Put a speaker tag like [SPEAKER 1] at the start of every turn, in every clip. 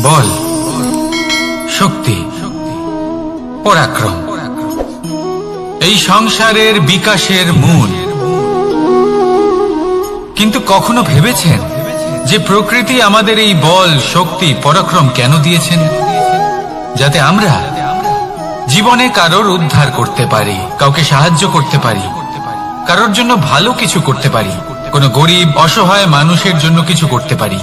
[SPEAKER 1] বল, শক্তি, পরাক্রম এই সংসারের বিকাশের মূল। কিন্তু কখনো ভেবেছেন যে প্রকৃতি আমাদের এই বল, শক্তি, পরাক্রম কেন দিয়েছেন? যাতে আমরা জীবনে কারোর উদ্ধার করতে পারি, কাউকে সাহায্য করতে পারি, কারোর জন্য ভালো কিছু করতে পারি, কোনো গরিব অসহায় মানুষের জন্য কিছু করতে পারি,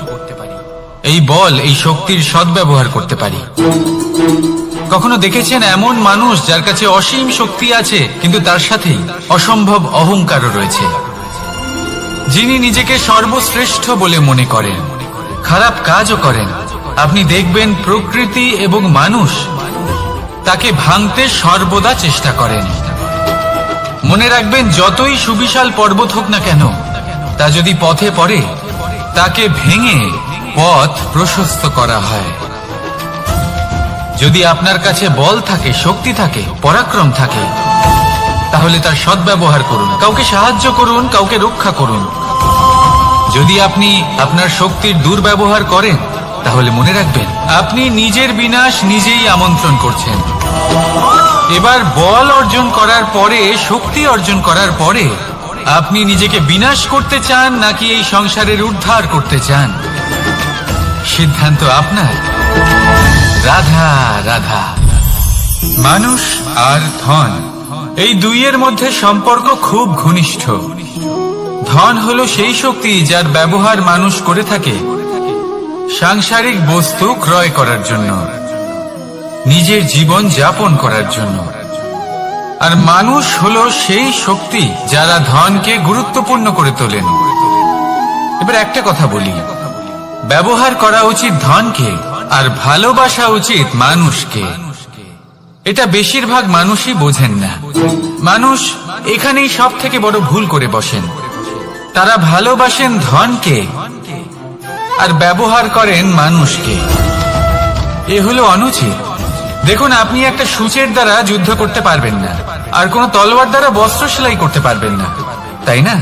[SPEAKER 1] এই বল, এই শক্তির সদ্ব্যবহার করতে পারি। কখনো দেখেছেন এমন মানুষ যার কাছে অসীম শক্তি আছে, কিন্তু তার সাথেই অসম্ভব অহংকারও রয়েছে, যিনি নিজেকে সর্বশ্রেষ্ঠ বলে মনে করেন, খারাপ কাজও করেন। আপনি দেখবেন প্রকৃতি এবং মানুষ তাকে ভাঙতে সর্বদা চেষ্টা করেন। মনে রাখবেন, যতই সুবিশাল পর্বত হোক না কেন, তা যদি পথে পড়ে তাকে ভেঙে পথ প্রশস্ত করা হয়। যদি আপনার কাছে বল থাকে, শক্তি থাকে, পরাক্রম থাকে, তাহলে তার সদ্ব্যবহার করুন, কাউকে সাহায্য করুন, কাউকে রক্ষা করুন। যদি আপনি আপনার শক্তির দুর্ব্যবহার করেন, তাহলে মনে রাখবেন আপনি নিজের বিনাশ নিজেই আমন্ত্রণ করছেন। এবার বল অর্জন করার পরে, শক্তি অর্জন করার পরে আপনি নিজেকে বিনাশ করতে চান নাকি এই সংসারের উদ্ধার করতে চান? সিদ্ধান্ত আপনার। রাধা রাধা। মানুষ আর ধন, এই দুইয়ের মধ্যে সম্পর্ক খুব ঘনিষ্ঠ। ধন হলো সেই শক্তি যার ব্যবহার মানুষ করে থাকে সাংসারিক বস্তু ক্রয় করার জন্য, নিজের জীবন যাপন করার জন্য। আর মানুষ হলো সেই শক্তি যারা ধনকে গুরুত্বপূর্ণ করে তোলেন। এবার একটা কথা বলি, ব্যবহার করা উচিত ধনকে আর ভালোবাসা উচিত মানুষকে। এটা বেশিরভাগ মানুষই বোঝেন না। মানুষ এখানেই সব থেকে বড় ভুল করে বসেন। তারা ভালোবাসেন ধনকে আর ব্যবহার করেন মানুষকে। এ হলো অনুচিত। দেখুন, আপনি একটা সূচের দ্বারা যুদ্ধ করতে পারবেন না, আর কোনো তলোয়ার দ্বারা বস্ত্র সেলাই করতে পারবেন না, তাই না?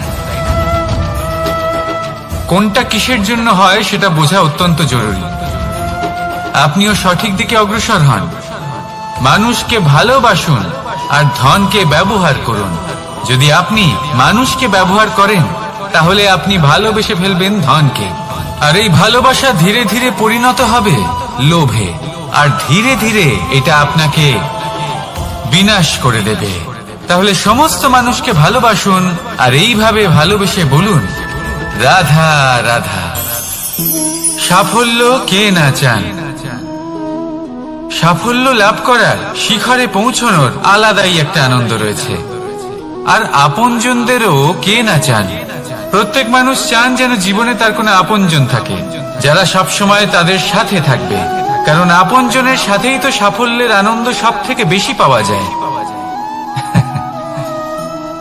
[SPEAKER 1] কোনটা কিসের জন্য হয় সেটা বোঝা অত্যন্ত জরুরি। আপনিও সঠিক দিকে অগ্রসর হন। মানুষকে ভালোবাসুন আর ধনকে ব্যবহার করুন। যদি আপনি মানুষকে ব্যবহার করেন, তাহলে আপনি ভালোবেসে ফেলবেন ধনকে, আর এই ভালোবাসা ধীরে ধীরে পরিণত হবে লোভে, আর ধীরে ধীরে এটা আপনাকে বিনাশ করে দেবে। তাহলে সমস্ত মানুষকে ভালোবাসুন আর এইভাবে ভালোবেসে বলুন, রাধা রাধা। সাফল্য কে না চান? সাফল্য লাভ করার, শিখরে পৌঁছানোর আলাদাই একটা আনন্দ রয়েছে। আর আপনজনদেরও কে না চান? প্রত্যেক মানুষ চান যেন জীবনে তার কোনো আপনজন থাকে, যারা সবসময় তাদের সাথে থাকবে, কারণ আপনজনের সাথেই তো সাফল্যের আনন্দ সব থেকে বেশি পাওয়া যায়।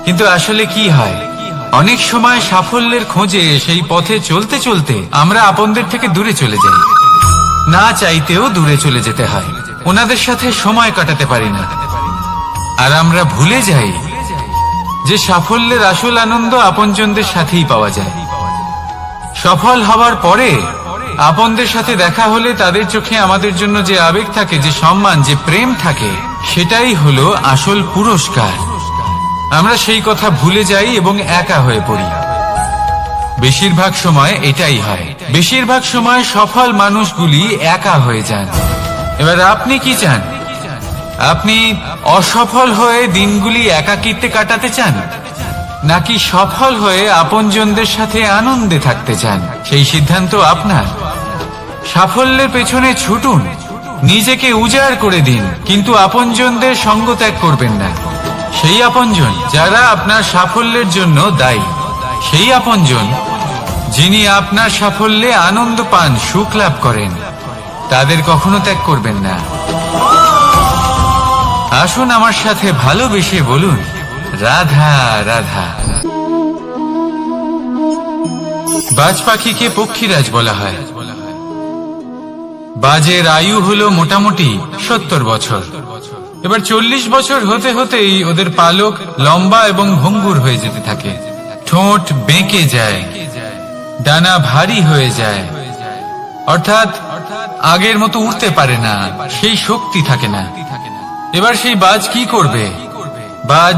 [SPEAKER 1] কিন্তু আসলে কি হয়, অনেক সময় সাফল্যের খোঁজে সেই পথে চলতে চলতে আমরা আপনদের থেকে দূরে চলে যাই। না চাইতেও দূরে চলে যেতে হয়, ওনাদের সাথে সময় কাটাতে পারি না। আর আমরা ভুলে যাই যে সাফল্যের আসল আনন্দ আপনজনদের সাথেই পাওয়া যায়। সফল হওয়ার পরে আপনদের সাথে দেখা হলে তাদের চোখে আমাদের জন্য যে আবেগ থাকে, যে সম্মান, যে প্রেম থাকে, সেটাই হলো আসল পুরস্কার। আমরা সেই কথা ভুলে যাই এবং একা হয়ে পড়ি। বেশিরভাগ সময় এটাই হয়। বেশিরভাগ সময় সফল মানুষগুলি একা হয়ে যান। এবার আপনি কি চান? আপনি অসফল হয়ে দিনগুলি একাকিত্বে কাটাতে চান, নাকি সফল হয়ে আপনজনদের সাথে আনন্দে থাকতে চান? সেই সিদ্ধান্ত আপনার। সাফল্যের পেছনে ছুটুন, নিজেকে উজাড় করে দিন, কিন্তু আপনজনদের সঙ্গ ত্যাগ করবেন না। সেই আপনজন যারা আপনার সাফল্যের জন্য দায়ী, সেই আপনজন যিনি আপনার সাফল্যে আনন্দ পান, সুখ লাভ করেন, তাদের কখনো ত্যাগ করবেন না। আসুন আমার সাথে ভালোবেসে বলুন, রাধা রাধা। বাজ পাখিকে পক্ষীরাজ বলা হয়। বাজের আয়ু হলো মোটামুটি 70 বছর। এবার 40 বছর হতে হতেই ওদের পালক লম্বা এবং ভঙ্গুর হয়ে যেতে থাকে, ঠোঁট বেঁকে যায়, ডানা ভারী হয়ে যায়, অর্থাৎ আগের মতো উঠতে পারে না, সেই শক্তি থাকে না। এবার সেই বাজ কি করবে? বাজ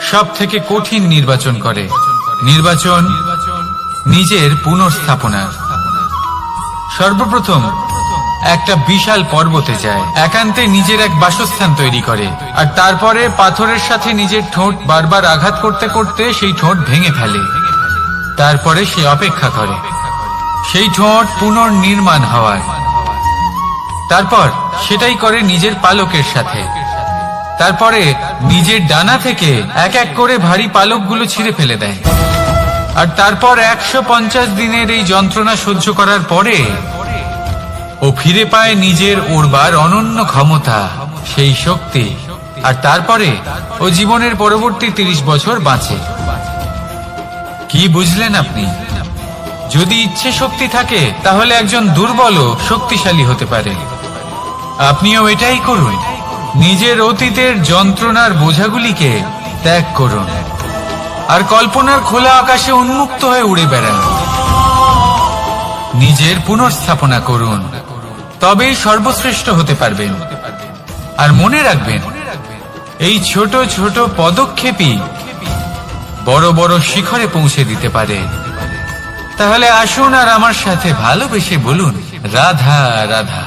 [SPEAKER 1] সব থেকে কঠিন নির্বাচন করে, নির্বাচন নিজের পুনর্স্থাপনা। সর্বপ্রথম একটা বিশাল পর্বতে যায়, একান্তে নিজের এক বাসস্থান তৈরি করে, আর তারপরে পাথরের সাথে নিজের ঠোঁট বারবার আঘাত করতে করতে সেই ঠোঁট ভেঙে ফেলে। তারপরে সে অপেক্ষা করে সেই ঠোঁট পুনর্নির্মাণ হওয়ার। তারপর সেটাই করে নিজের পালকের সাথে। তারপরে নিজের ডানা থেকে এক এক করে ভারী পালকগুলো ছিঁড়ে ফেলে দেয়। আর তারপর 150 দিনের এই যন্ত্রণা সহ্য করার পরে ও ফিরে পায় নিজের ওড়বার অনন্য ক্ষমতা, সেই শক্তি। আর তারপরে ও জীবনের পরবর্তী 30 বছর বাঁচে। কি বুঝলেন আপনি? যদি ইচ্ছে শক্তি থাকে তাহলে একজন দুর্বলও শক্তিশালী হতে পারে। আপনিও এটাই করুন, নিজের অতীতের যন্ত্রণার বোঝাগুলিকে ত্যাগ করুন আর কল্পনার খোলা আকাশে উন্মুক্ত হয়ে উড়ে বেড়ান। নিজের পুনর্স্থাপনা করুন, তবেই সর্বশ্রেষ্ঠ হতে পারবেন। আর মনে রাখবেন, এই ছোট ছোট পদক্ষেপই বড় বড় শিখরে পৌঁছে দিতে পারে। তাহলে আসুন আর আমার সাথে ভালোবেসে বলুন, রাধা রাধা।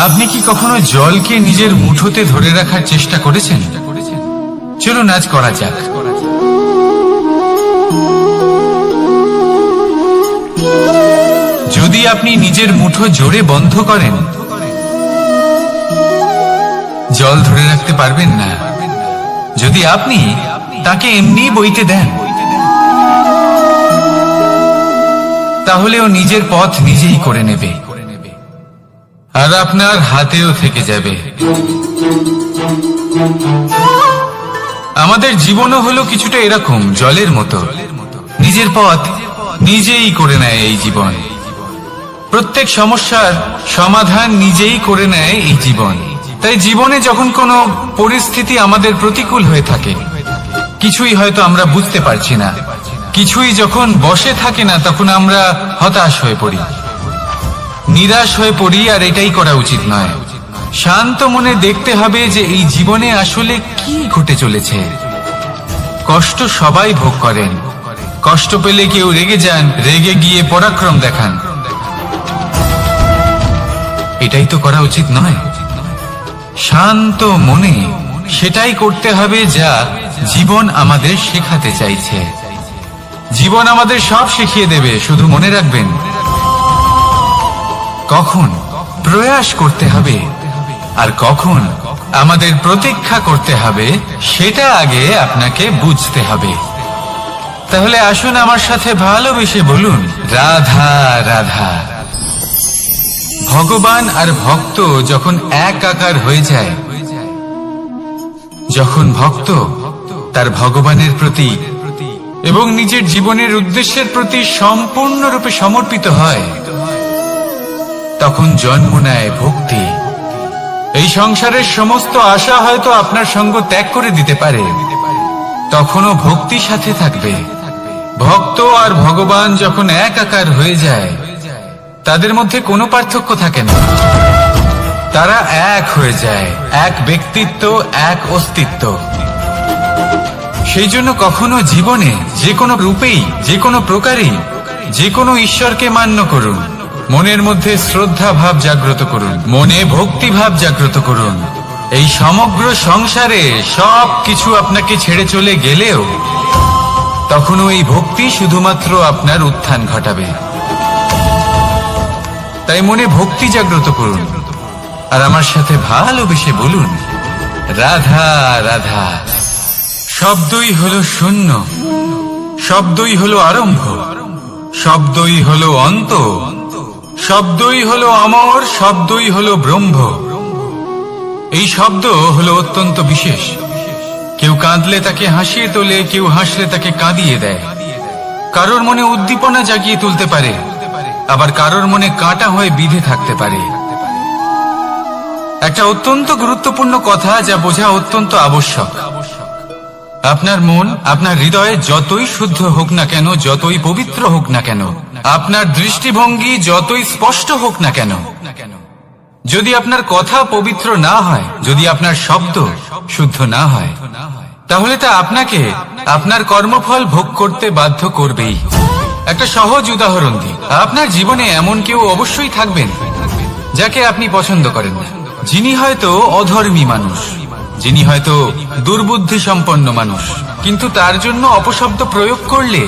[SPEAKER 1] আপনি কি কখনো জলকে নিজের মুঠোতে ধরে রাখার চেষ্টা করেছেন? চলুন আজ করা যাক। যদি আপনি নিজের মুঠো জোরে বন্ধ করেন, জল ধরে রাখতে পারবেন না। যদি আপনি তাকে এমনি বইতে দেন, তাহলে ও নিজের পথ নিজেই করে নেবে আর আপনার হাতেও থেকে যাবে। আমাদের জীবনও হলো কিছুটা এরকম, জলের মতো। নিজের পথ নিজেই করে নেয় এই জীবন। প্রত্যেক সমস্যার সমাধান নিজেই করে নেয় এই জীবন। তাই জীবনে যখন কোনো পরিস্থিতি আমাদের প্রতিকূল হয়ে থাকে, কিছুই হয়তো আমরা বুঝতে পারছি না, কিছুই যখন বসে থাকে না, তখন আমরা হতাশ হয়ে পড়ি, নিরাশ হয়ে পড়ি। আর এটাই করা উচিত নয়। শান্ত মনে দেখতে হবে যে এই জীবনে আসলে কি ঘটে চলেছে। কষ্ট সবাই ভোগ করেন। কষ্ট পেলে কেউ রেগে যান, রেগে গিয়ে পরাক্রম দেখান। এটাই তো করা উচিত নয়। শান্ত মনে সেটাই করতে হবে যা জীবন আমাদের শেখাতে চাইছে। জীবন আমাদের সব শিখিয়ে দেবে, শুধু মনে রাখবেন কখন প্রয়াস করতে হবে আর কখন আমাদের প্রতীক্ষা করতে হবে, সেটা আগে আপনাকে বুঝতে হবে। তাহলে আসুন আমার সাথে ভালোবেসে বলুন, রাধা রাধা। ভগবান আর ভক্ত যখন এক আকার হয়ে যায়, যখন ভক্ত তার ভগবানের প্রতি এবং নিজের জীবনের উদ্দেশ্যের প্রতি সম্পূর্ণরূপে সমর্পিত হয়, তখন জন্ম নেয় ভক্তি। এই সংসারের সমস্ত আশা হয়তো আপনার সঙ্গ ত্যাগ করে দিতে পারে, তখনও ভক্তি সাথে থাকবে। ভক্ত আর ভগবান যখন এক আকার হয়ে যায়, তাদের মধ্যে কোনো পার্থক্য থাকে না। তারা এক হয়ে যায়, এক ব্যক্তিত্ব, এক অস্তিত্ব। সেই জন্য কখনো জীবনে যে কোনো রূপেই, যে কোনো প্রকারেই, যে কোনো ঈশ্বরকে মান্য করুন। মনের মধ্যে শ্রদ্ধা ভাব জাগ্রত করুন, মনে ভক্তি ভাব জাগ্রত করুন। এই সমগ্র সংসারে সব কিছু আপনাকে ছেড়ে চলে গেলেও তখনও এই ভক্তি শুধুমাত্র আপনার উত্থান ঘটাবে। তাই মনে ভক্তি জাগ্রত করুন আর আমার সাথে ভালোবেসে বলুন, রাধা রাধা। শব্দই হলো শূন্য, শব্দই হলো আরম্ভ, শব্দই হলো অন্ত, শব্দই হলো অমর, শব্দই হলো ব্রহ্ম। এই শব্দ হলো অত্যন্ত বিশেষ। কেউ কাঁদলে তাকে হাসিয়ে তোলে, কেউ হাসলে তাকে কাঁদিয়ে দেয়। কারোর মনে উদ্দীপনা জাগিয়ে তুলতে পারে, আবার কারোর মনে কাঁটা হয়ে বিঁধে থাকতে পারে। একটা অত্যন্ত গুরুত্বপূর্ণ কথা যা বোঝা অত্যন্ত আবশ্যক। আপনার মন, আপনার হৃদয় যতই শুদ্ধ হোক না কেন, যতই পবিত্র হোক না কেন, আপনার দৃষ্টিভঙ্গি যতই স্পষ্ট হোক না কেন, যদি আপনার কথা পবিত্র না হয়, যদি আপনার শব্দ শুদ্ধ না হয়, তাহলে তা আপনাকে আপনার কর্মফল ভোগ করতে বাধ্য করবেই। একটা সহজ উদাহরণ দিই, আপনার জীবনে এমন কেউ অবশ্যই থাকবেন যাকে আপনি পছন্দ করেন না, যিনি হয়তো অধর্মী মানুষ, যিনি হয়তো দুর্বুদ্ধি সম্পন্ন মানুষ, কিন্তু তার জন্য অপশব্দ প্রয়োগ করলে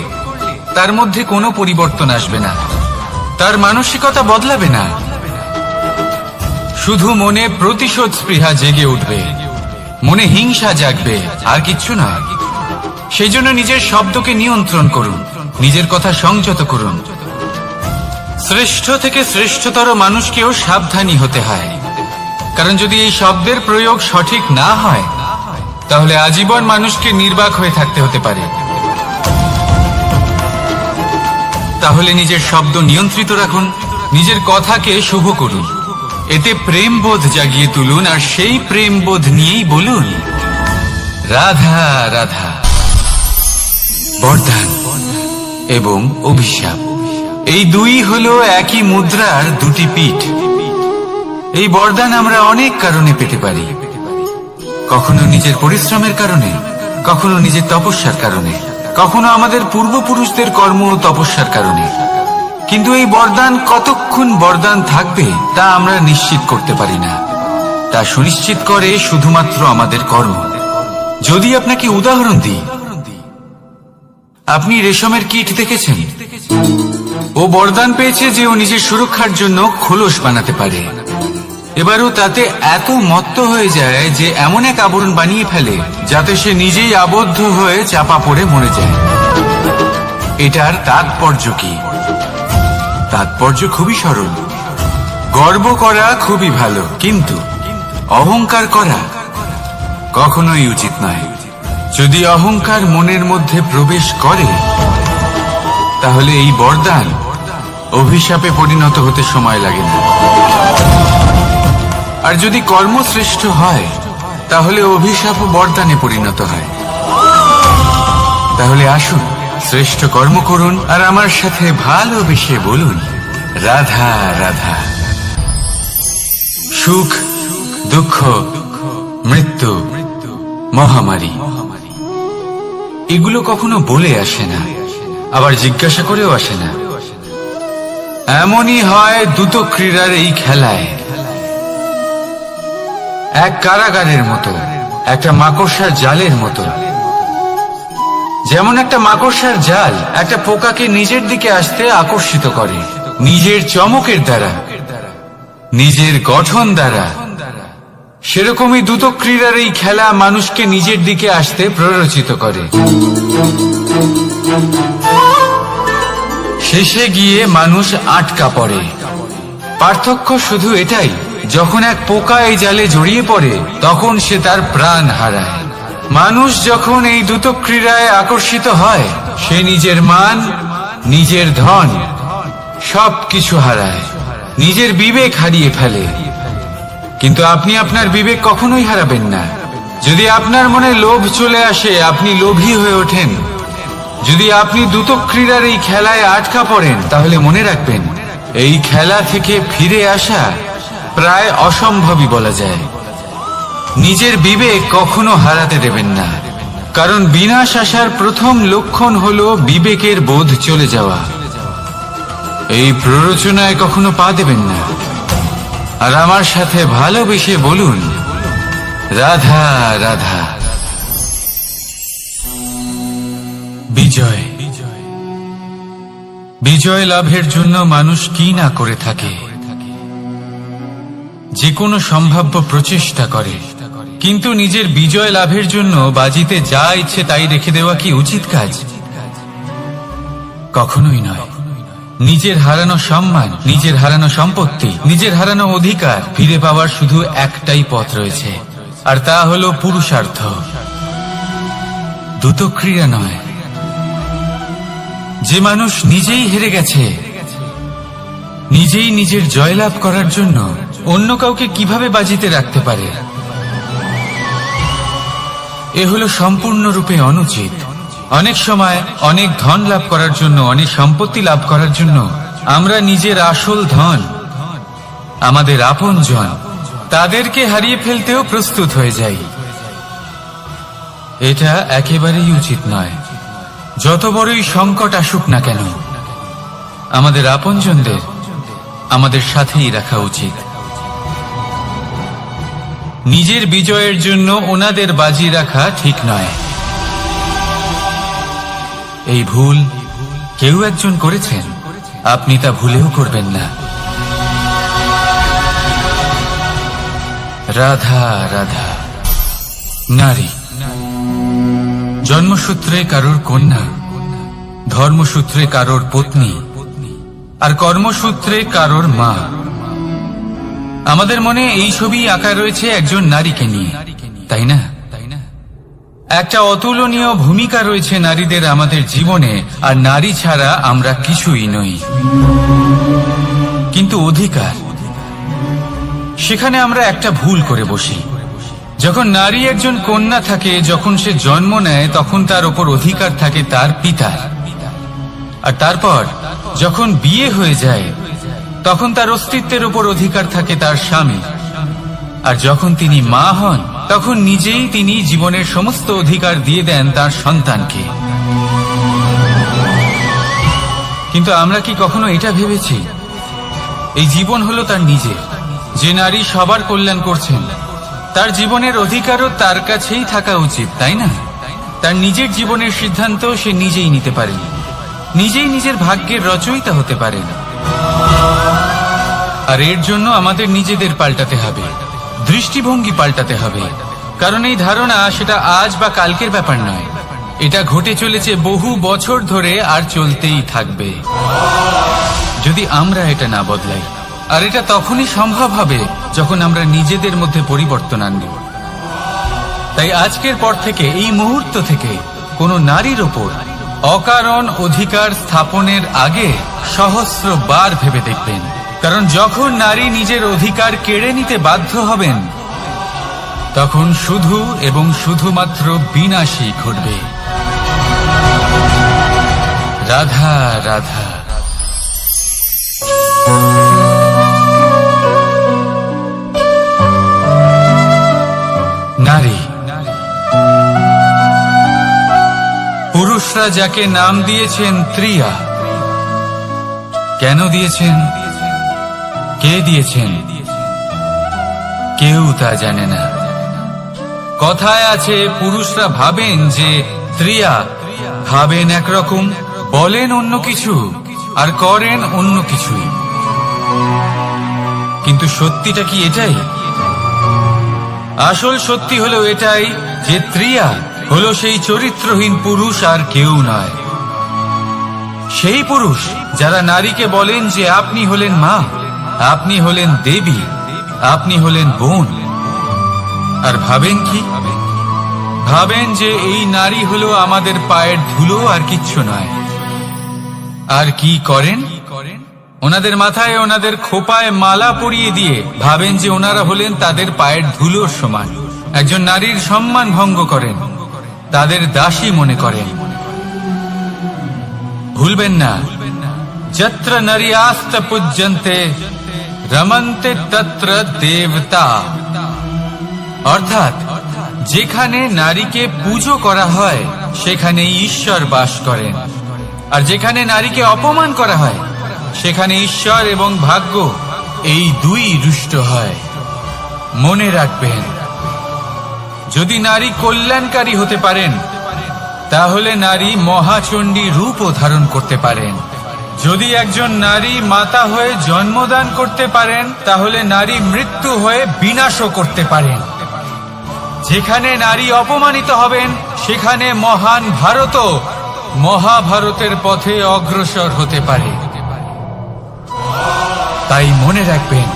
[SPEAKER 1] তার মধ্যে কোনো পরিবর্তন আসবে না, তার মানসিকতা বদলাবে না, শুধু মনে প্রতিশোধ স্পৃহা জেগে উঠবে, মনে হিংসা জাগবে, আর কিচ্ছু নয়। সেই জন্য নিজের শব্দকে নিয়ন্ত্রণ করুন, নিজের কথা সংযত করুন। শ্রেষ্ঠ থেকে শ্রেষ্ঠতর মানুষকেও সাবধানী হতে হয়, কারণ যদি এই শব্দের প্রয়োগ সঠিক না হয়, তাহলে আজীবন মানুষকে নির্বাক হয়ে থাকতে হতে পারে। তাহলে নিজের শব্দ নিয়ন্ত্রিত রাখুন, নিজের কথাকে শুভ করুন, এতে প্রেমবোধ জাগিয়ে তুলুন, আর সেই প্রেমবোধ নিয়েই বলুন রাধা রাধা। বরদান এবং অভিশাপ, এই দুই হলো একই মুদ্রার দুটি পিঠ। এই বরদান আমরা অনেক কারণে পেতে পারি, কখনো নিজের পরিশ্রমের কারণে, কখনো নিজের তপস্যার কারণে, কখনো আমাদের পূর্বপুরুষদের কর্ম ও তপস্যার কারণে। কিন্তু এই বরদান কতক্ষণ বরদান থাকবে তা আমরা নিশ্চিত করতে পারি না, তা সুনিশ্চিত করে শুধুমাত্র আমাদের কর্ম। যদি আপনাকে উদাহরণ দিই, আপনি রেশমের কীট দেখেছেন? ও বরদান পেয়েছে যে ও নিজের সুরক্ষার জন্য খোলস বানাতে পারে। এবারও তাতে এত মত্ত হয়ে যায় যে এমন এক আবরণ বানিয়ে ফেলে যাতে সে নিজেই আবদ্ধ হয়ে চাপা পড়ে মরে যায়। এটার তাৎপর্য কি? তাৎপর্য খুবই সরল। গর্ব করা খুবই ভালো, কিন্তু অহংকার করা কখনোই উচিত নয়। যদি অহংকার মনের মধ্যে প্রবেশ করে, তাহলে এই বরদান অভিশাপে পরিণত হতে সময় লাগে না। আর যদি কর্মশ্রেষ্ঠ হয়, তাহলে অভিশাপ বরদানে পরিণত হয়। তাহলে আসুন শ্রেষ্ঠ কর্ম করুন, আর আমার সাথে ভালোবেসে বলুন রাধা রাধা। সুখ, দুঃখ, মৃত্যু, মহামারী, এগুলো কখনো বলে আসে না, আবার জিজ্ঞাসা করেও আসে না। এমনই হয় দ্রুত ক্রীড়ার এই খেলায়, এক কারাগারের মতো, একটা মাকড়সার জালের মতো। যেমন একটা মাকড়সার জাল একটা পোকাকে নিজের দিকে আসতে আকর্ষিত করে, নিজের চমকের দ্বারা, নিজের গঠন দ্বারা, সেরকমই দ্রুত ক্রীড়ার এই খেলা মানুষকে নিজের দিকে আসতে প্ররোচিত করে। শেষে গিয়ে মানুষ আটকা পড়ে। পার্থক্য শুধু এটাই, যখন এক পোকা এই জালে জড়িয়ে পড়ে তখন সে তার প্রাণ হারায়। মানুষ যখন এই দ্রুত ক্রীড়ায় আকর্ষিত হয়, সে নিজের মান, নিজের ধন সবকিছু হারায়, নিজের বিবেক হারিয়ে ফেলে। কিন্তু আপনি আপনার বিবেক কখনোই হারাবেন না। যদি আপনার মনে লোভ চলে আসে, আপনি লোভী হয়ে ওঠেন। যদি আপনি দ্রুত ক্রীড়ার এই খেলায় আটকা পড়েন, তাহলে মনে রাখবেন এই খেলা থেকে ফিরে আসা প্রায় অসম্ভবই বলা যায়। নিজের বিবেক কখনো হারাতে দেবেন না, কারণ বিনাশ আসার প্রথম লক্ষণ হলো বিবেকের বোধ চলে যাওয়া। এই প্ররোচনায় কখনো পা দেবেন না। আর আমার সাথে ভালোবেসে বলুন রাধা রাধা। বিজয়, বিজয় লাভের জন্য মানুষ কি না করে থাকে, যে কোনো সম্ভাব্য প্রচেষ্টা করে। কিন্তু নিজের বিজয় লাভের জন্য বাজিতে যা ইচ্ছে তাই রেখে দেওয়া কি উচিত কাজ? কখনোই নয়। নিজের হারানো সম্মান, নিজের হারানো সম্পত্তি, নিজের হারানো অধিকার ফিরে পাওয়ার শুধু একটাই পথ রয়েছে, আর তা হলো পুরুষার্থ, দ্রুত ক্রিয়া নয়। যে মানুষ নিজেই হেরে গেছে, নিজেই নিজের জয়লাভ করার জন্য অন্য কাউকে কিভাবে বাজিতে রাখতে পারে? এ হলো সম্পূর্ণরূপে অনুচিত, অনেক সময় অনেক ধন লাভ করার জন্য, অনেক সম্পত্তি লাভ করার জন্য আমরা নিজের আসল ধন, আমাদের আপনজন, তাদেরকে হারিয়ে ফেলতেও প্রস্তুত হয়ে যাই। এটা একেবারেই উচিত নয়। যত বড়ই সংকট আসুক না কেন, আমাদের আপনজনদের আমাদের সাথেই রাখা উচিত। নিজের বিজয়ের জন্য ওনাদের বাজি রাখা ঠিক নয়। এই ভুল কেউ একজন করেছেন, আপনি তা ভুলেও করবেন না। রাধা রাধা। নারী জন্মসূত্রে কারোর কন্যা, ধর্মসূত্রে কারোর পত্নী, আর কর্মসূত্রে কারোর মা। আমাদের মনে এই ছবি আঁকা রয়েছে একজন নারীকে নিয়ে, তাই না? একটা অতুলনীয় ভূমিকা রয়েছে নারীদের আমাদের জীবনে, আর নারী ছাড়া আমরা কিছুই নই। কিন্তু অধিকার, সেখানে আমরা একটা ভুল করে বসি। যখন নারী একজন কন্যা থাকে, যখন সে জন্ম নেয়, তখন তার ওপর অধিকার থাকে তার পিতার। আর তারপর যখন বিয়ে হয়ে যায়, তখন তার অস্তিত্বের উপর অধিকার থাকে তার স্বামী। আর যখন তিনি মা হন, তখন নিজেই তিনি জীবনের সমস্ত অধিকার দিয়ে দেন তার সন্তানকে। কিন্তু আমরা কি কখনো এটা ভেবেছি এই জীবন হলো তার নিজের? যে নারী সবার কল্যাণ করছেন, তার জীবনের অধিকারও তার কাছেই থাকা উচিত, তাই না? তার নিজের জীবনের সিদ্ধান্ত সে নিজেই নিতে পারেন, নিজেই নিজের ভাগ্যের রচয়িতা হতে পারেন। আর এর জন্য আমাদের নিজেদের পাল্টাতে হবে, দৃষ্টিভঙ্গি পাল্টাতে হবে। কারণ এই ধারণা সেটা আজ বা কালকের ব্যাপার নয়, এটা ঘটে চলেছে বহু বছর ধরে, আর চলতেই থাকবে যদি আমরা এটা না বদলাই। আর এটা তখনই সম্ভব হবে যখন আমরা নিজেদের মধ্যে পরিবর্তন আনব। তাই আজকের পর থেকে, এই মুহূর্ত থেকে, কোনো নারীর ওপর অকারণ অধিকার স্থাপনের আগে সহস্রবার ভেবে দেখবেন। কারণ যখন নারী নিজের অধিকার কেড়ে নিতে বাধ্য হবেন, তখন শুধু এবং শুধুমাত্র বিনাশই ঘটবে। রাধা রাধা। নারী, পুরুষরা যাকে নাম দিয়েছেন ত্রিয়া, কেন দিয়েছেন, কে দিয়েছেন, কেউ তা জানে না। কথায় আছে, পুরুষরা ভাবেন যে ত্রিয়া, ভাবেন একরকম, বলেন অন্য কিছু, আর করেন অন্য কিছুই। কিন্তু সত্যিটা কি এটাই? আসল সত্যি হলো এটাই যে ত্রিয়া হলো সেই চরিত্রহীন পুরুষ, আর কেউ নয়। সেই পুরুষ যারা নারীকে বলেন যে আপনি হলেন মা, আপনি হলেন দেবী, আপনি হলেন বোন। আর ভাবেন কি? ভাবেন যে এই নারী হলো আমাদের পায়ের ধুলো, আর কিচ্ছু নয়। আর কি করেন? ওনাদের মাথায়, ওনাদের খোপায় মালা পরিয়ে দিয়ে ভাবেন যে ওনারা হলেন তাদের পায়ের ধুলোর সমান। একজন নারীর সম্মান ভঙ্গ করেন, তাদের দাসী মনে করেন। ভুলবেন না, যত্র নারীয়াস্ত পূজ্যন্তে রমন্তে তত্র দেবতা। অর্থাৎ যেখানে নারীকে পুজো করা হয়, সেখানে ঈশ্বর বাস করেন। আর যেখানে নারীকে অপমান করা হয়, সেখানে ঈশ্বর এবং ভাগ্য এই দুই রুষ্ট হয়। মনে রাখবেন, যদি নারী কল্যাণকারী হতে পারেন, তাহলে নারী মহাচণ্ডী রূপও ধারণ করতে পারেন। যদি একজন নারী মাতা হয়ে জন্মদান করতে পারেন, তাহলে নারী মৃত্যু হয়ে বিনাশও করতে পারেন। যেখানে নারী অপমানিত হবেন, সেখানে মহান ভারতও মহাভারতের পথে অগ্রসর হতে পারে। তাই মনে রাখবেন,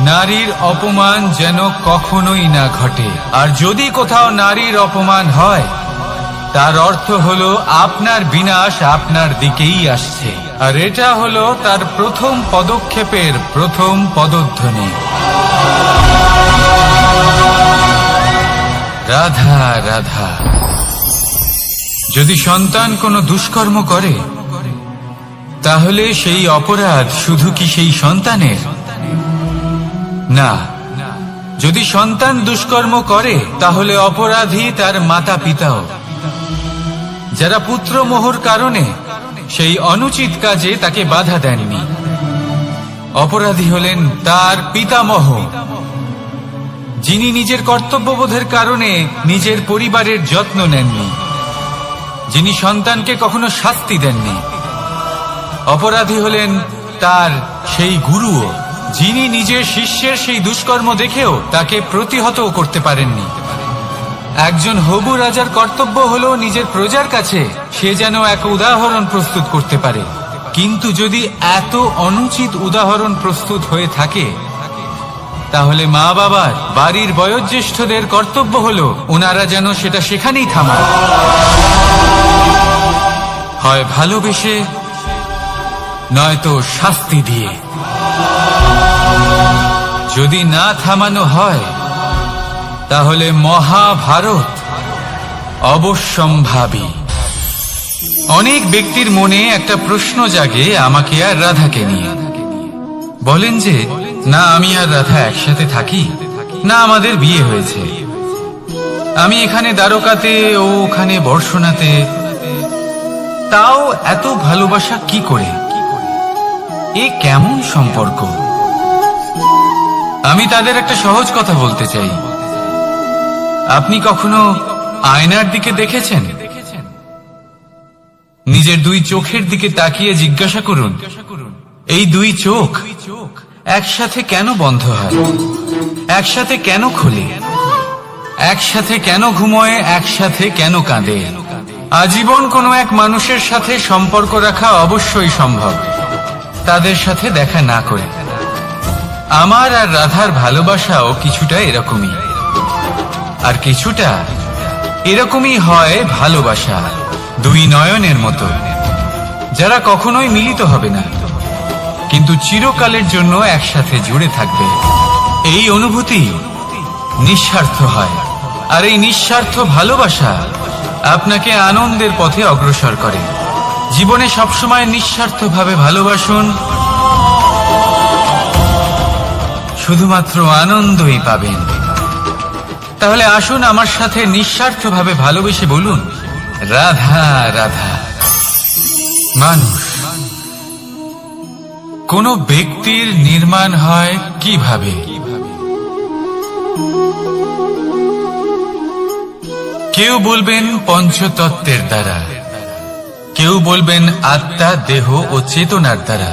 [SPEAKER 1] নারীর অপমান যেন কখনোই না ঘটে। আর যদি কোথাও নারীর অপমান হয়, তার অর্থ হলো আপনার বিনাশ আপনার দিকেই আসছে। আর এটা হলো তার প্রথম পদক্ষেপের প্রথম পদধ্বনি। রাধা রাধা। যদি সন্তান কোনো দুষ্কর্ম করে তাহলে সেই অপরাধ শুধু কি সেই সন্তানের? না, যদি সন্তান দুষ্কর্ম করে তাহলে অপরাধী তার মাতা পিতাও, যারা পুত্রমোহর কারণে সেই অনুচিত কাজে তাকে বাধা দেননি। অপরাধী হলেন তার পিতামহ, যিনি নিজের কর্তব্যবোধের কারণে নিজের পরিবারের যত্ন নেননি, যিনি সন্তানকে কখনো শাস্তি দেননি। অপরাধী হলেন তার সেই গুরুও, যিনি নিজের শিষ্যের সেই দুষ্কর্ম দেখেও তাকে প্রতিহত করতে পারেননি। একজন হবু রাজার কর্তব্য হলো নিজের প্রজার কাছে সে যেন এক উদাহরণ প্রস্তুত করতে পারে, কিন্তু যদি এত অনুচিত উদাহরণ প্রস্তুত হয়ে থাকে তাহলে মা বাবার, বাড়ির বয়োজ্যেষ্ঠদের কর্তব্য হলো ওনারা যেন সেটা সেখানেই থামায়, হয় ভালোবেসে নয়তো শাস্তি দিয়ে। যদি না থামানো হয় তাহলে মহাভারত অবশ্যম্ভাবী। অনেক ব্যক্তির মনে একটা প্রশ্ন জাগে আমাকে আর রাধাকে নিয়ে। বলেন যে না আমি আর রাধা একসাথে থাকি, না আমাদের বিয়ে হয়েছে, আমি এখানে দ্বারকাতে ও ওখানে বর্ষণাতে, তাও এত ভালোবাসা কি করে? এ কেমন সম্পর্ক? আমি তাদের একটা সহজ কথা বলতে চাই। আপনি কখনো আয়নার দিকে দেখেছেন? নিজের দুই চোখের দিকে তাকিয়ে জিজ্ঞাসা করুন, এই দুই চোখ একসাথে কেন বন্ধ হয়, একসাথে কেন খোলে, একসাথে কেন ঘুমোয়, একসাথে কেন কাঁদে? আজীবন কোনো এক মানুষের সাথে সম্পর্ক রাখা অবশ্যই সম্ভব, তাদের সাথে দেখা না করে। আমার আর রাধার ভালোবাসাও কিছুটা এরকমই, আর কিছুটা এরকমই হয় ভালোবাসা দুই নয়নের মতো, যারা কখনোই মিলিত হবে না কিন্তু চিরকালের জন্য একসাথে জুড়ে থাকবে। এই অনুভূতি নিঃস্বার্থ হয়, আর এই নিঃস্বার্থ ভালোবাসা আপনাকে আনন্দের পথে অগ্রসর করে। জীবনে সবসময় নিঃস্বার্থভাবে ভালোবাসুন, শুধুমাত্র আনন্দই পাবেন। তাহলে আসুন আমার সাথে নিঃস্বার্থভাবে ভালোবেসে বলুন, রাধা রাধা। মানুষ, কোন ব্যক্তির নির্মাণ হয় কিভাবে? কেউ বলবেন পঞ্চতত্ত্বের দ্বারা, কেউ বলবেন আত্মা, দেহ ও চেতনার দ্বারা,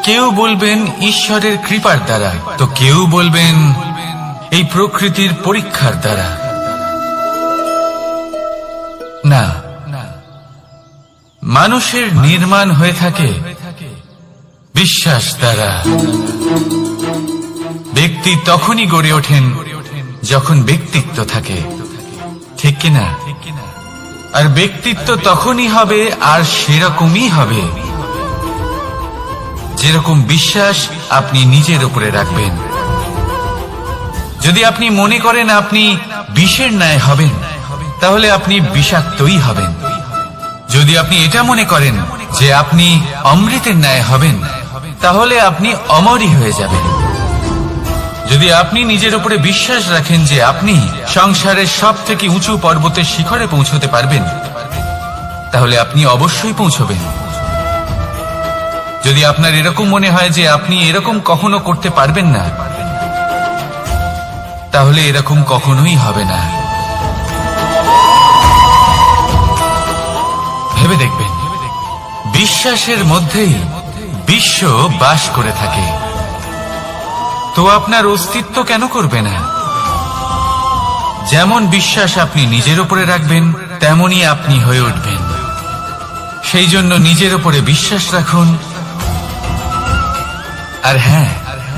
[SPEAKER 1] কেউ বলবেন ঈশ্বরের কৃপার দ্বারা, তো কেউ বলবেন এই প্রকৃতির পরীক্ষার দ্বারা। না, মানুষের নির্মাণ হয়ে থাকে বিশ্বাস দ্বারা। ব্যক্তি তখনই গড়ে ওঠেন যখন ব্যক্তিত্ব থাকে, ঠিক কিনা? আর ব্যক্তিত্ব তখনই হবে আর সেরকমই হবে যেরকম বিশ্বাস আপনি নিজের উপরে রাখবেন। যদি আপনি মনে করেন আপনি বিষের ন্যায় হবেন তাহলে আপনি বিষাক্তই হবেন। যদি আপনি এটা মনে করেন যে আপনি অমৃতের ন্যায় হবেন তাহলে আপনি অমরই হয়ে যাবেন। যদি আপনি নিজের উপরে বিশ্বাস রাখেন যে আপনি সংসারের সব থেকে উঁচু পর্বতের শিখরে পৌঁছতে পারবেন তাহলে আপনি অবশ্যই পৌঁছবেন। যদি আপনার এরকম মনে হয় যে আপনি এরকম কখনো করতে পারবেন না তাহলে এরকম কখনোই হবে না। ভেবে দেখবেন, বিশ্বাসের মধ্যেই বিশ্ব বাস করে থাকে, তো আপনার অস্তিত্ব কেন করবে না? যেমন বিশ্বাস আপনি নিজের উপরে রাখবেন তেমনই আপনি হয়ে উঠবেন। সেই জন্য নিজের উপরে বিশ্বাস রাখুন, আর হ্যাঁ,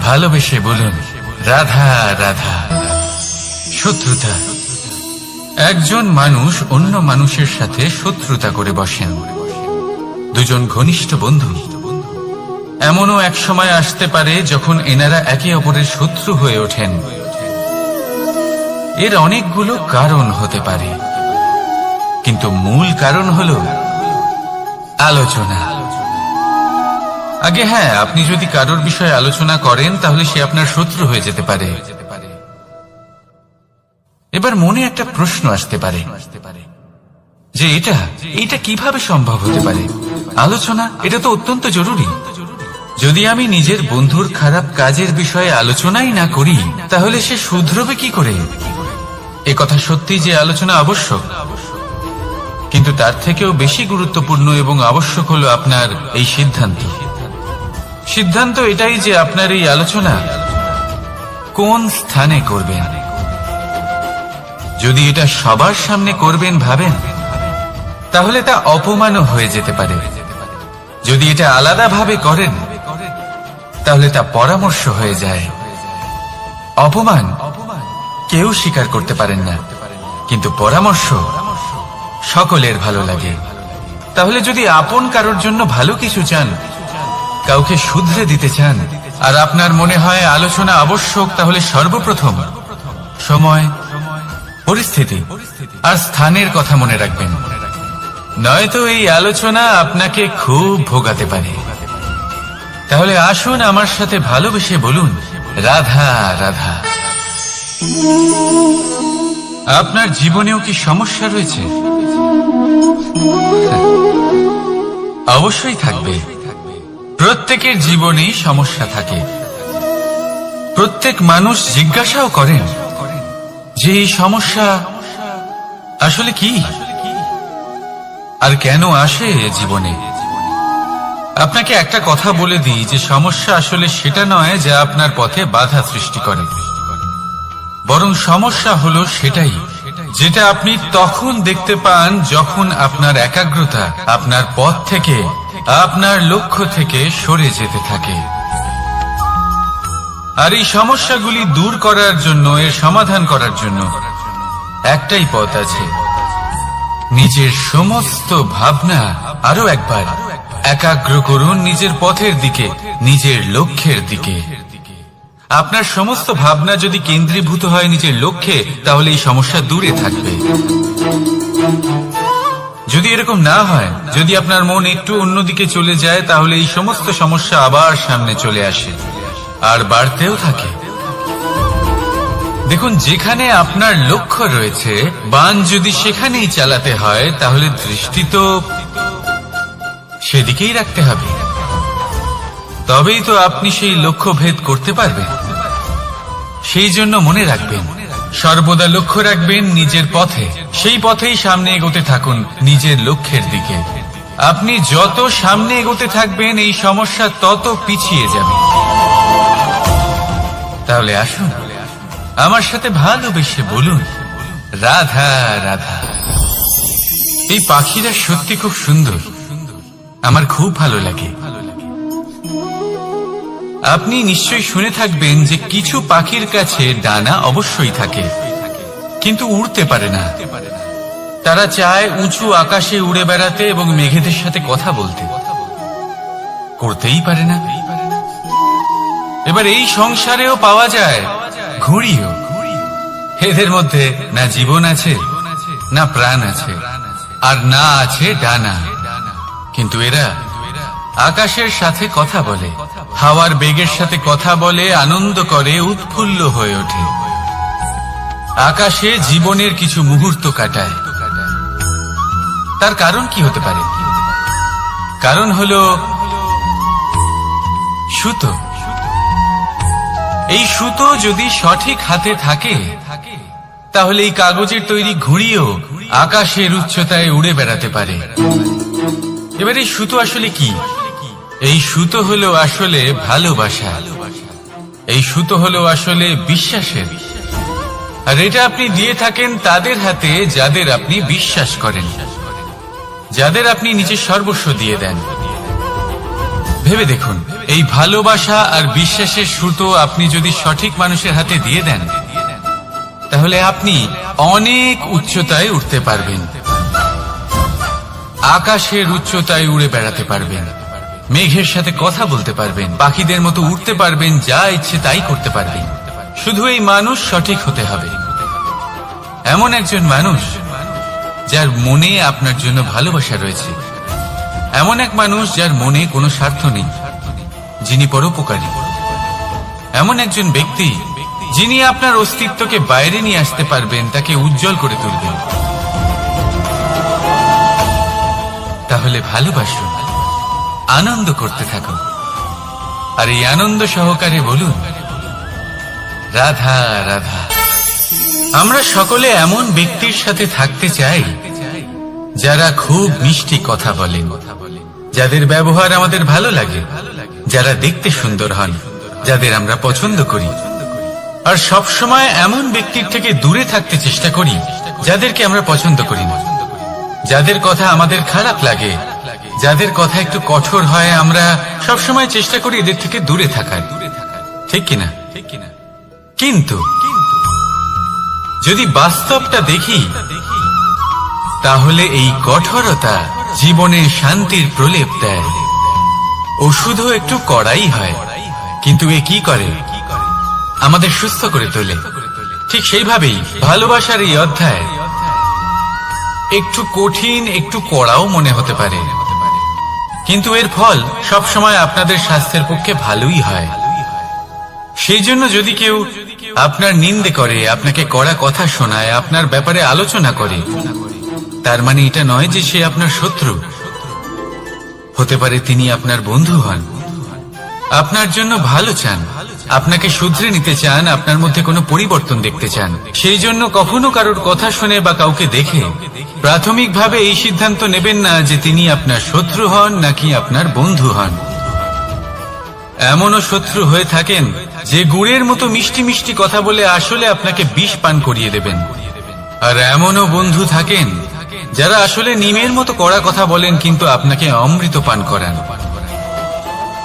[SPEAKER 1] ভালোবেসে বলুন রাধা রাধা। শত্রুতা, একজন মানুষ অন্য মানুষের সাথে শত্রুতা করে বসেন। দুজন ঘনিষ্ঠ বন্ধু, এমনও এক সময় আসতে পারে যখন এনারা একে অপরের শত্রু হয়ে ওঠেন। এর অনেকগুলো কারণ হতে পারে। কিন্তু মূল কারণ হলো আলোচনা। আগে হ্যাঁ, আপনি যদি কারোর বিষয়ে আলোচনা করেন তাহলে সে আপনার শত্রু হয়ে যেতে পারে। এবার মনে একটা প্রশ্ন আসতে পারে যে এটা কিভাবে সম্ভব হতে পারে? আলোচনা এটা তো অত্যন্ত জরুরি। যদি আমি নিজের বন্ধুর খারাপ কাজের বিষয়ে আলোচনাই না করি তাহলে সে শুধরবে কি করে? এ কথা সত্যি যে আলোচনা আবশ্যক, কিন্তু তার থেকেও বেশি গুরুত্বপূর্ণ এবং আবশ্যক হলো আপনার এই সিদ্ধান্ত এটাই যে আপনার এই আলোচনা কোন স্থানে করবেন। যদি এটা সবার সামনে করবেন ভাবেন তাহলে তা অপমানও হয়ে যেতে পারে। যদি এটা আলাদাভাবে করেন তাহলে তা পরামর্শ হয়ে যায়। অপমান কেউ স্বীকার করতে পারেন না, কিন্তু পরামর্শ সকলের ভালো লাগে। তাহলে যদি আপন কারোর জন্য ভালো কিছু চান, কাউকে শুধরে দিতে চান, আর আপনার মনে হয় আলোচনা আবশ্যক, তাহলে সর্বপ্রথম সময়, পরিস্থিতি আর স্থানের কথা মনে রাখবেন, নয়তো এই আলোচনা আপনাকে খুব ভোগাতে পারে। তাহলে আসুন আমার সাথে ভালোবেসে বলুন, রাধা রাধা। আপনার জীবনেও কি সমস্যা রয়েছে? অবশ্যই থাকবে। প্রত্যেকের জীবনেই সমস্যা থাকে। প্রত্যেক মানুষ জিজ্ঞাসাও করেন যে এই সমস্যা আসলে কি আর কেন আসে জীবনে। আপনাকে একটা কথা বলে দিই যে সমস্যা আসলে সেটা নয় যা আপনার পথে বাধা সৃষ্টি করে, বরং সমস্যা হলো সেটাই যেটা আপনি তখন দেখতে পান যখন আপনার একাগ্রতা আপনার পথ থেকে, আপনার লক্ষ্য থেকে সরে যেতে থাকে। আর এই সমস্যাগুলি দূর করার জন্য, এর সমাধান করার জন্য একটাই পথ আছে, নিজের সমস্ত ভাবনা আরো একবার একাগ্র করুন নিজের পথের দিকে, নিজের লক্ষ্যের দিকে। আপনার সমস্ত ভাবনা যদি কেন্দ্রীভূত হয় নিজের লক্ষ্যে, তাহলে এই সমস্যা দূরে থাকবে। যদি এরকম না হয়, যদি আপনার মন একটু অন্যদিকে চলে যায়, তাহলে এই সমস্ত সমস্যা আবার সামনে চলে আসে আর বাড়তেও থাকে। দেখুন, যেখানে আপনার লক্ষ্য রয়েছে, বান যদি সেখানেই চালাতে হয়, তাহলে দৃষ্টি তো সেদিকেই রাখতে হবে। তবেই তো আপনি সেই লক্ষ্য ভেদ করতে পারবেন। সেই জন্য মনে রাখবেন, সর্বদা লক্ষ্য রাখবেন নিজের পথে, সেই পথেই সামনে এগোতে থাকুন নিজের লক্ষ্যের দিকে। আপনি যত সামনে এগোতে থাকবেন এই সমস্যা তত পিছিয়ে যাবে। তাহলে আসুন আমার সাথে ভালোবেসে বলুন, রাধা রাধা। এই পাখিরা সত্যি খুব সুন্দর, আমার খুব ভালো লাগে। আপনি নিশ্চয়ই শুনে থাকবেন যে কিছু পাখির কাছে ডানা অবশ্যই থাকে, কিন্তু উড়তে পারে না। তারা চায় উঁচু আকাশে উড়ে বেড়াতে এবং মেঘেদের সাথে কথা বলতে, করতেই পারে না। এবার এই সংসারেও পাওয়া যায় ঘুড়িও। এদের মধ্যে না জীবন আছে, না প্রাণ আছে, আর না আছে ডানা, কিন্তু এরা আকাশের সাথে কথা বলে, হাওয়ার বেগের সাথে কথা বলে, আনন্দ করে, উৎফুল্ল হয়ে ওঠে, আকাশে জীবনের কিছু মুহূর্ত কাটায়। তার কারণ কি হতে পারে? কারণ হলো সুতো। এই সুতো যদি সঠিক হাতে থাকে, তাহলে এই কাগজের তৈরি ঘুড়িও আকাশের উচ্চতায় উড়ে বেড়াতে পারে। এবার এই সুতো আসলে কি? এই সুতো হলো আসলে ভালোবাসা। এই সুতো হলো আসলে বিশ্বাসের। আর এটা আপনি দিয়ে থাকেন তাদের হাতে যাদের আপনি বিশ্বাস করেন, যাদের আপনি নিজের সর্বস্ব দিয়ে দেন। ভেবে দেখুন, এই ভালোবাসা আর বিশ্বাসের সুতো আপনি যদি সঠিক মানুষের হাতে দিয়ে দেন, তাহলে আপনি অনেক উচ্চতায় উঠতে পারবেন, আকাশের উচ্চতায় উড়ে বেড়াতে পারবেন, মেঘের সাথে কথা বলতে পারবেন, পাখিদের মতো উঠতে পারবেন, যা ইচ্ছে তাই করতে পারবেন। শুধু এই মানুষ সঠিক হতে হবে, এমন একজন মানুষ যার মনে আপনার জন্য ভালোবাসা রয়েছে, এমন এক মানুষ যার মনে কোনো স্বার্থ নেই, যিনি পরোপকারী, এমন একজন ব্যক্তি যিনি আপনার অস্তিত্বকে বাইরে নিয়ে আসতে পারবেন, তাকে উজ্জ্বল করে তুলবেন। তাহলে ভালোবাসুন, আনন্দ করতে থাকুন, আর এই আনন্দ সহকারে বলুন রাধা রাধা। আমরা সকলে এমন ব্যক্তির সাথে থাকতে চাই যারা খুব মিষ্টি কথা বলেন, যাদের ব্যবহার আমাদের ভালো লাগে, যারা দেখতে সুন্দর হন, যাদের আমরা পছন্দ করি। আর সব সময় এমন ব্যক্তির থেকে দূরে থাকতে চেষ্টা করি যাদেরকে আমরা পছন্দ করি না, যাদের কথা আমাদের খারাপ লাগে, যাদের কথা একটু কঠোর হয়। আমরা সব সময় চেষ্টা করি এদের থেকে দূরে থাকার, ঠিক কিনা? কিন্তু যদি বাস্তবটা দেখি, তাহলে এই কঠোরতা জীবনে শান্তির প্রলেপ দেয়। ওষুধও একটু কড়াই হয়, কিন্তু এ কি করে? আমাদের সুস্থ করে তোলে। ঠিক সেইভাবেই ভালোবাসার এই অধ্যায় একটু কঠিন, একটু কড়াও মনে হতে পারে, কিন্তু এর ফল সবসময় আপনাদের স্বাস্থ্যের পক্ষে ভালোই হয়। সেই জন্য যদি কেউ আপনার নিন্দে করে, আপনাকে কড়া কথা শোনায়, আপনার ব্যাপারে আলোচনা করে, তার মানে এটা নয় যে সে আপনার শত্রু। হতে পারে তিনি আপনার বন্ধু হন, আপনার জন্য ভালো চান, আপনাকে শুধরে নিতে চান, আপনার মধ্যে কোনো পরিবর্তন দেখতে চান। সেই জন্য কখনো কারোর কথা শুনে বা কাউকে দেখে প্রাথমিকভাবে এই সিদ্ধান্ত নেবেন না যে তিনি আপনার শত্রু হন নাকি আপনার বন্ধু হন। এমনও শত্রু হয়ে থাকেন যে গুড়ের মতো মিষ্টি মিষ্টি কথা বলে আসলে আপনাকে বিষ পান করিয়ে দেবেন, আর এমনও বন্ধু থাকেন যারা আসলে নিমের মতো কড়া কথা বলেন কিন্তু আপনাকে অমৃত পান করান।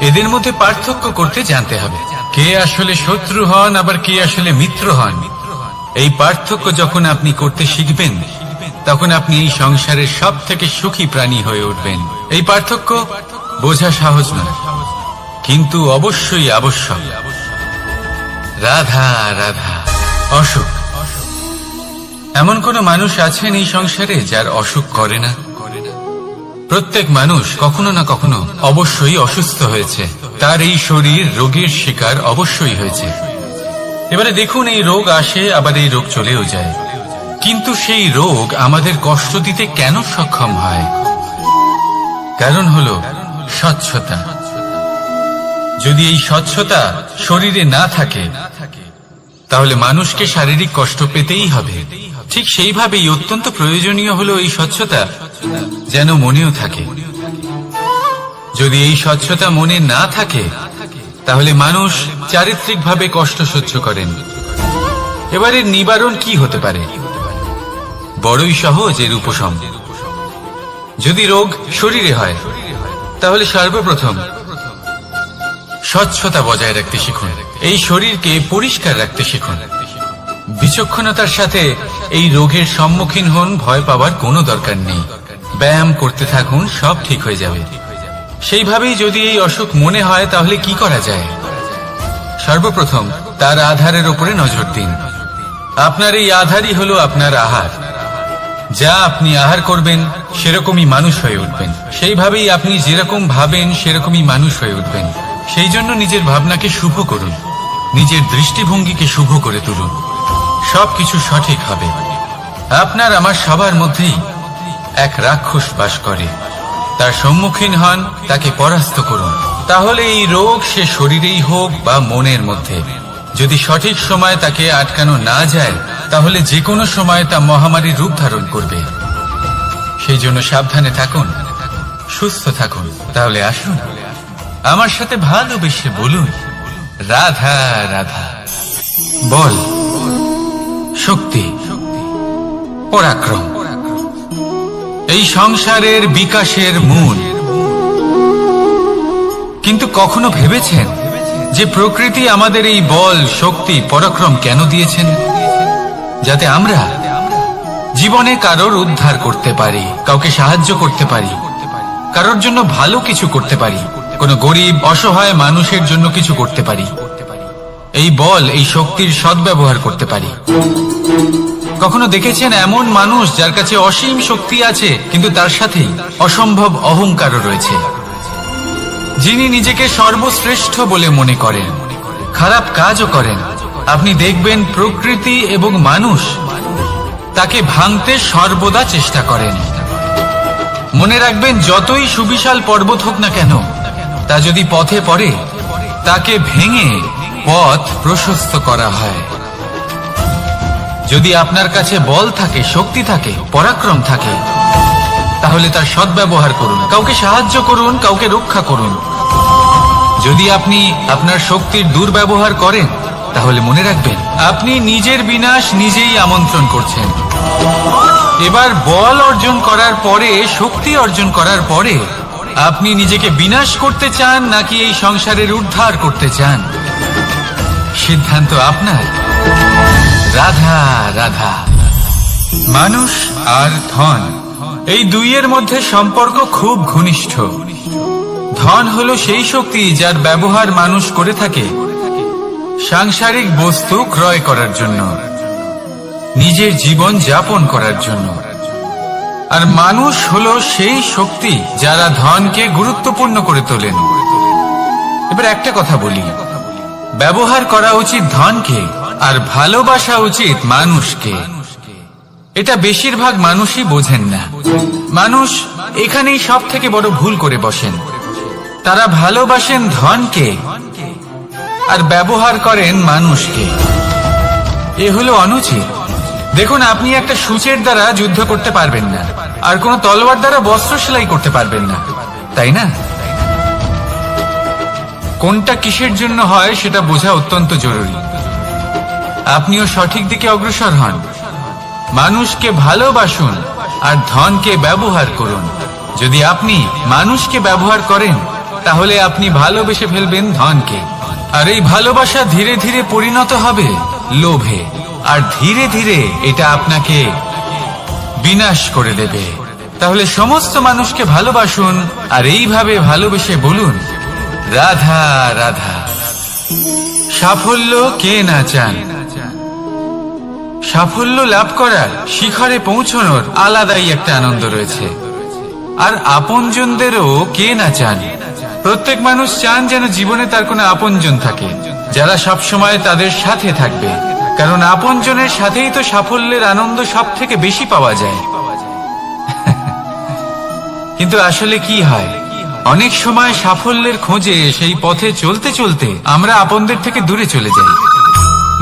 [SPEAKER 1] এদের মধ্যে পার্থক্য করতে জানতে হবে, কে আসলে শত্রু হন আবার কে আসলে মিত্র হন। এই পার্থক্য যখন আপনি করতে শিখবেন, তখন আপনি এই সংসারের সব থেকে সুখী প্রাণী হয়ে উঠবেন। এই পার্থক্য বোঝা সহজ নয়, কিন্তু অবশ্যই আবশ্যক। রাধা রাধা। অসুখ। এমন কোন মানুষ আছেন এই সংসারে যার অসুখ করে না? প্রত্যেক মানুষ কখনো না কখনো অবশ্যই অসুস্থ হয়েছে, তার এই শরীর রোগের শিকার অবশ্যই হয়েছে। এবারে দেখুন, এই রোগ আসে, আবার এই রোগ চলেও যায়, কিন্তু সেই রোগ আমাদের কষ্ট দিতে কেন সক্ষম হয়? কারণ হলো স্বচ্ছতা। যদি এই স্বচ্ছতা শরীরে না থাকে, তাহলে মানুষকে শারীরিক কষ্ট পেতেই হবে। ঠিক সেইভাবেই অত্যন্ত প্রয়োজনীয় হলো এই স্বচ্ছতা যেন মনেও থাকে। যদি এই স্বচ্ছতা মনে না থাকে, তাহলে মানুষ চারিত্রিকভাবে কষ্ট সহ্য করেন। এবারে নিবারণ কি হতে পারে? বড়ই সহজ এর উপশম। যদি রোগ শরীরে হয়, তাহলে সর্বপ্রথম স্বচ্ছতা বজায় রাখতে শিখুন, এই শরীরকে পরিষ্কার রাখতে শিখুন। বিচক্ষণতার সাথে এই রোগের সম্মুখীন হন, ভয় পাওয়ার কোনো দরকার নেই। ব্যায়াম করতে থাকুন, সব ঠিক হয়ে যাবে। সেইভাবেই যদি এই অসুখ মনে হয়, তাহলে কি করা যায়? সর্বপ্রথম তার আধারের উপরে নজর দিন। আপনার এই আধারই হলো আপনার আহার। যা আপনি আহার করবেন সেরকমই মানুষ হয়ে উঠবেন, সেইভাবেই আপনি যেরকম ভাবেন সেরকমই মানুষ হয়ে উঠবেন। সেই জন্য নিজের ভাবনাকে শুভ করুন, নিজের দৃষ্টিভঙ্গিকে শুভ করে তুলুন, সবকিছু সঠিক হবে। আপনার আমার সবার মধ্যেই এক রাক্ষস বাস করে, তার সম্মুখীন হন, তাকে পরাস্ত করুন। তাহলে এই রোগ সে শরীরেই হোক বা মনের মধ্যে, যদি সঠিক সময় তাকে আটকানো না যায়, তাহলে যে কোনো সময় তা মহামারীর রূপ ধারণ করবে। সেই জন্য সাবধানে থাকুন, সুস্থ থাকুন। তাহলে আসুন আমার সাথে ভালোবেসে বলুন রাধা রাধা। বল, শক্তি, পরাক্রম এই সংসারের বিকাশের মূল। কিন্তু কখনো ভেবেছেন যে প্রকৃতি আমাদের এই বল, শক্তি, পরাক্রম কেন দিয়েছেন? যাতে আমরা জীবনে কারোর উদ্ধার করতে পারি, কাউকে সাহায্য করতে পারি, কারোর জন্য ভালো কিছু করতে পারি, কোনো গরিব অসহায় মানুষের জন্য কিছু করতে পারি। এই বল, এই শক্তির সদ্ব্যবহার করতে পারি। কখনো দেখেছেন এমন মানুষ যার কাছে অসীম শক্তি আছে কিন্তু তার সাথেই অসম্ভব অহংকারও রয়েছে, যিনি নিজেকে সর্বশ্রেষ্ঠ বলে মনে করেন, খারাপ কাজও করেন। আপনি দেখবেন প্রকৃতি এবং মানুষ তাকে ভাঙতে সর্বদা চেষ্টা করেন। মনে রাখবেন, যতই সুবিশাল পর্বত হোক না কেন, তা যদি পথে পড়ে তাকে ভেঙে পথ প্রশস্ত করা হয়। যদি আপনার কাছে বল থাকে, শক্তি থাকে, পরাক্রম থাকে, তাহলে তার সদ্ব্যবহার করুন। কাউকে সাহায্য করুন, কাউকে রক্ষা করুন। যদি আপনি আপনার শক্তির দুর্ব্যবহার করেন, তাহলে মনে রাখবেন আপনি নিজের বিনাশ নিজেই আমন্ত্রণ করছেন। এবার বল অর্জন করার পরে, শক্তি অর্জন করার পরে আপনি নিজেকে বিনাশ করতে চান নাকি এই সংসারের উদ্ধার করতে চান, সিদ্ধান্ত আপনার। রাধা রাধা। মানুষ আর ধন, এই দুইয়ের মধ্যে সম্পর্ক খুব ঘনিষ্ঠ। ধন হলো সেই শক্তি যার ব্যবহার মানুষ করে থাকে সাংসারিক বস্তু ক্রয় করার জন্য, নিজের জীবন যাপন করার জন্য। আর মানুষ হলো সেই শক্তি যারা ধনকে গুরুত্বপূর্ণ করে তোলেন। এবার একটা কথা বলি, ব্যবহার করা উচিত ধনকে আর ভালোবাসা উচিত মানুষকে। এটা বেশিরভাগ মানুষই বোঝেন না। মানুষ এখানেই সব থেকে বড় ভুল করে বসেন। তারা ভালোবাসেন ধনকে আর ব্যবহার করেন মানুষকে। এ হলো অনুচিত। দেখুন, আপনি একটা সূচের দ্বারা যুদ্ধ করতে পারবেন না, আর কোনো তলোয়ার দ্বারা বস্ত্র সেলাই করতে পারবেন না, তাই না? কোনটা কিসের জন্য হয় সেটা বোঝা অত্যন্ত জরুরি। আপনিও সঠিক দিকে অগ্রসর হন। মানুষকে ভালোবাসুন আর ধনকে ব্যবহার করুন। যদি আপনি মানুষকে ব্যবহার করেন, তাহলে আপনি ভালোবেসে ফেলবেন ধনকে। আর এই ভালোবাসা ধীরে ধীরে পরিণত হবে লোভে, আর ধীরে ধীরে এটা আপনাকে বিনাশ করে দেবে। তাহলে সমস্ত মানুষকে ভালোবাসুন আর এইভাবে ভালোবেসে বলুন, রাধা রাধা। সাফল্য কে না চান? সাফল্য লাভ করার, শিখরে পৌঁছানোর আলাদাই একটা আনন্দ রয়েছে। আর আপনজনদেরও কে না চান? প্রত্যেক মানুষ চান যেন জীবনে তার কোনো আপনজন থাকে, যারা সবসময় তাদের সাথে থাকবে। কারণ আপনজনের সাথেই তো সাফল্যের আনন্দ সব থেকে বেশি পাওয়া যায়। কিন্তু আসলে কি হয়, অনেক সময় সাফল্যের খোঁজে সেই পথে চলতে চলতে আমরা আপনদের থেকে দূরে চলে যাই।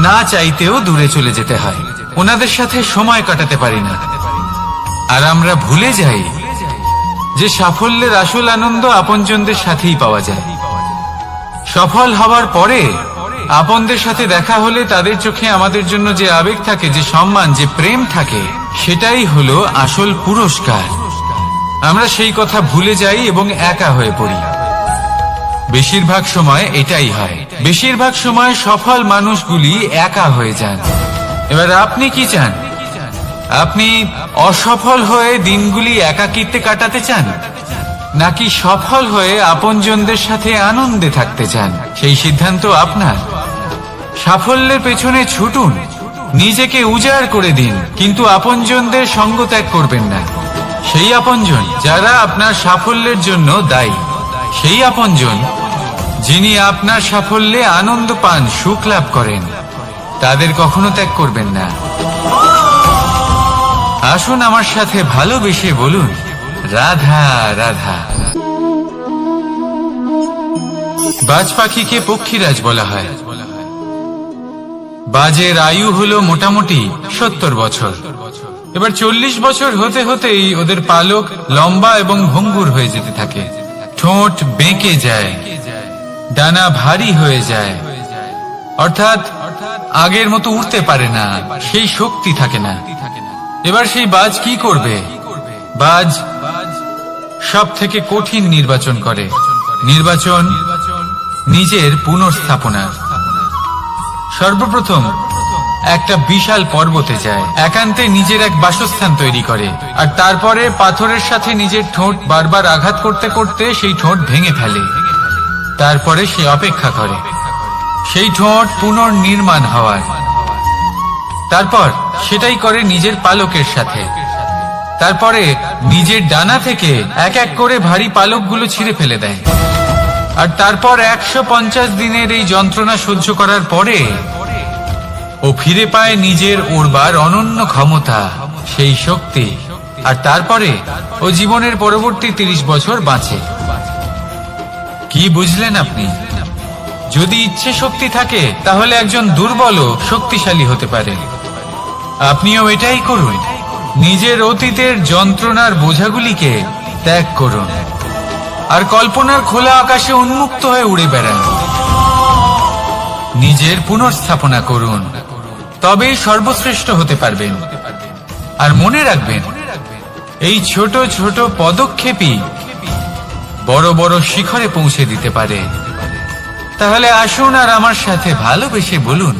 [SPEAKER 1] না চাইতেও দূরে চলে যেতে হয়। ওনাদের সাথে সময় কাটাতে পারি না। আর আমরা ভুলে যাই যে সাফল্যের আসল আনন্দ আপনজনদের সাথেই পাওয়া যায়। সফল হওয়ার পরে আপনদের সাথে দেখা হলে তাদের চোখে আমাদের জন্য যে আবেগ থাকে, যে সম্মান, যে প্রেম থাকে, সেটাই হলো আসল পুরস্কার। আমরা সেই কথা ভুলে যাই এবং একা হয়ে পড়ি। বেশিরভাগ সময় এটাই হয়। বেশিরভাগ সময় সফল মানুষগুলি একা হয়ে যান। এবার আপনি কি চান? আপনি অসফল হয়ে দিনগুলি একাকিত্বে কাটাতে চান, নাকি সফল হয়ে আপনজনদের সাথে আনন্দে থাকতে চান? সেই সিদ্ধান্ত আপনার। সাফল্যের পেছনে ছুটুন, নিজেকে উজাড় করে দিন, কিন্তু আপনজনদের সঙ্গ ত্যাগ করবেন না। সেই আপনজন যারা আপনার সাফল্যের জন্য দায়ী, সেই আপনজন যিনি আপনার সাফল্যে আনন্দ পান, সুখ লাভ করেন, তাদের কখনো ত্যাগ করবেন না। আসুন আমার সাথে ভালোবেসে বলুন, রাধা রাধা। বাজ পাখিকে পক্ষীরাজ বলা হয়। বাজের আয়ু হলো মোটামুটি 70 বছর। এবার 40 বছর হতে হতেই ওদের পালক লম্বা এবং ভঙ্গুর হয়ে যেতে থাকে। ঠোঁট বেঁকে যায়, ডানা ভারী হয়ে যায়, অর্থাৎ আগের মতো উঠতে পারে না, সেই শক্তি থাকে না। এবার সেই বাজ কি করবে? বাজ সব থেকে কঠিন নির্বাচন করে। নির্বাচন নিজের পুনর্স্থাপনার। সর্বপ্রথম একটা বিশাল পর্বতে যায়, একান্তে নিজের এক বাসস্থান তৈরি করে, আর তারপরে পাথরের সাথে নিজের ঠোঁট বারবার আঘাত করতে করতে সেই ঠোঁট ভেঙে ফেলে। তারপরে সে অপেক্ষা করে সেই ঠোঁট পুনর্নির্মাণ হওয়ার। তারপর সেটাই করে নিজের পালকের সাথে। তারপরে নিজের ডানা থেকে এক এক করে ভারী পালকগুলো ছিঁড়ে ফেলে দেয়। আর তারপর 150 দিনের এই যন্ত্রণা সহ্য করার পরে ও ফিরে পায় নিজের উড়বার অনন্য ক্ষমতা, সেই শক্তি। আর তারপরে ও জীবনের পরবর্তী 30 বছর বাঁচে। কি বুঝলেন আপনি? যদি ইচ্ছে শক্তি থাকে তাহলে একজন দুর্বলও শক্তিশালী হতে পারে। আপনিও এটাই করুন। নিজের অতীতের যন্ত্রণার বোঝাগুলিকে ত্যাগ করুন আর কল্পনার খোলা আকাশে উন্মুক্ত হয়ে উড়ে বেড়ান। নিজের পুনর্স্থাপনা করুন, তবেই সর্বশ্রেষ্ঠ হতে পারবেন। আর মনে রাখবেন, এই ছোট ছোট পদক্ষেপই বড় বড় শিখরে পৌঁছে দিতে পারে। তাহলে আসুন আর আমার সাথে ভালোবেসে বলুন,